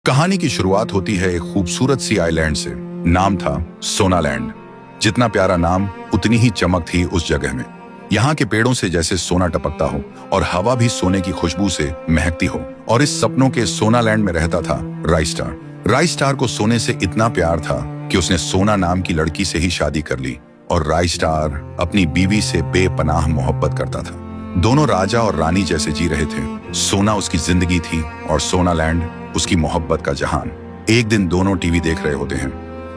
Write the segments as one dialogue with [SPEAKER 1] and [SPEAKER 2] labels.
[SPEAKER 1] कहानी की शुरुआत होती है एक खूबसूरत सी आइलैंड से। नाम था सोनालैंड। जितना प्यारा नाम उतनी ही चमक थी उस जगह में। यहाँ के पेड़ों से जैसे सोना टपकता हो और हवा भी सोने की खुशबू से महकती हो। और इस सपनों के सोनालैंड में रहता था राइस्टार। राइस्टार को सोने से इतना प्यार था कि उसने सोना नाम की लड़की से ही शादी कर ली और राइस्टार अपनी बीवी से बेपनाह मोहब्बत करता था। दोनों राजा और रानी जैसे जी रहे थे। सोना उसकी जिंदगी थी और सोनालैंड उसकी मोहब्बत का जहान। एक दिन दोनों टीवी देख रहे होते हैं,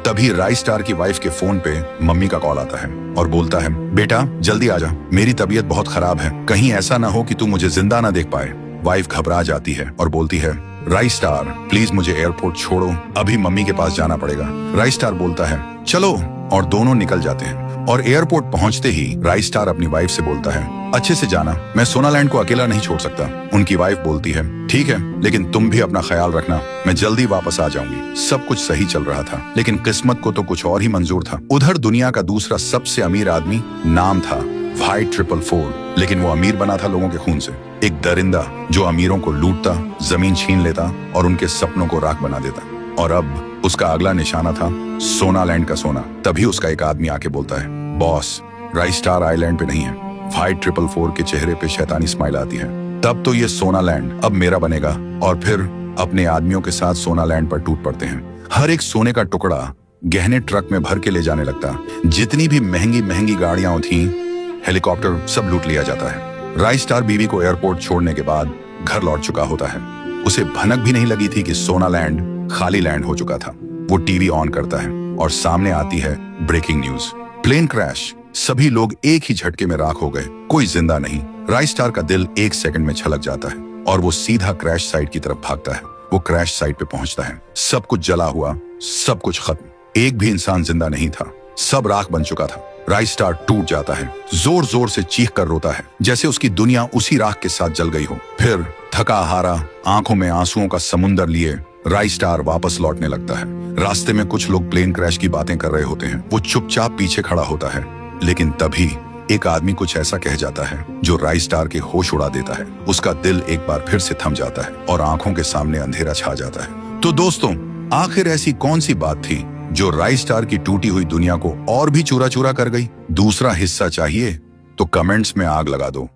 [SPEAKER 1] तभी राइस्टार की वाइफ के फोन पे मम्मी का कॉल आता है और बोलता है, बेटा जल्दी आजा, मेरी तबीयत बहुत खराब है, कहीं ऐसा ना हो कि तू मुझे जिंदा ना देख पाए। वाइफ घबरा जाती है और बोलती है, राइस्टार प्लीज मुझे एयरपोर्ट छोड़ो, अभी मम्मी के पास जाना पड़ेगा। राइस्टार बोलता है, चलो, और दोनों निकल जाते हैं। और एयरपोर्ट पहुंचते ही राइस्टार अपनी वाइफ से बोलता है, अच्छे से जाना, मैं सोनालैंड को अकेला नहीं छोड़ सकता। उनकी वाइफ बोलती है, ठीक है, लेकिन तुम भी अपना ख्याल रखना, मैं जल्दी वापस आ जाऊंगी। सब कुछ सही चल रहा था, लेकिन किस्मत को तो कुछ और ही मंजूर था। उधर दुनिया का दूसरा सबसे अमीर आदमी, नाम था वाइट 444, लेकिन वो अमीर बना था लोगों के खून से। एक दरिंदा जो अमीरों को लूटता, जमीन छीन लेता और उनके सपनों को राख बना देता। और अब उसका अगला निशाना था सोनालैंड का सोना। तभी उसका एक आदमी आके बोलता है, बॉस, राइस्टार आइलैंड पे नहीं है। वाइट 444 के चेहरे पे शैतानी स्माइल आती है। तब तो ये सोनालैंड अब मेरा बनेगा। और फिर अपने आदमियों के साथ सोनालैंड पर टूट पड़ते हैं। हर एक सोने का टुकड़ा गहने ट्रक में भर के ले जाने लगता। जितनी भी महंगी महंगी गाड़ियां थी, हेलीकॉप्टर, सब लूट लिया जाता है। राइस्टार बीवी को एयरपोर्ट छोड़ने के बाद घर लौट चुका होता है। उसे भनक भी नहीं लगी थी कि सोनालैंड खाली लैंड हो चुका था। वो टीवी ऑन करता है और सामने आती है ब्रेकिंग न्यूज, प्लेन क्रैश, सभी लोग एक ही झटके में राख हो गए, कोई जिंदा नहीं। राइस्टार का दिल एक सेकंड में छलक जाता है और वो सीधा क्रैश साइट की तरफ भागता है। वो क्रैश साइट पे पहुंचता है, सब कुछ जला हुआ, सब कुछ खत्म, एक भी इंसान जिंदा नहीं था, सब राख बन चुका था। राइस्टार टूट जाता है, जोर जोर से चीख कर रोता है, जैसे उसकी दुनिया उसी राख के साथ जल गई हो। फिर थका हारा, आंखों में आंसुओं का समुंदर लिए राइस्टार वापस लौटने लगता है। रास्ते में कुछ लोग प्लेन क्रैश की बातें कर रहे होते हैं। वो चुपचाप पीछे खड़ा होता है, लेकिन तभी एक आदमी कुछ ऐसा कह जाता है जो राइस्टार के होश उड़ा देता है। उसका दिल एक बार फिर से थम जाता है और आंखों के सामने अंधेरा छा जाता है। तो दोस्तों, आखिर ऐसी कौन सी बात थी जो राइस्टार की टूटी हुई दुनिया को और भी चूरा चूरा कर गई? दूसरा हिस्सा चाहिए तो कमेंट्स में आग लगा दो।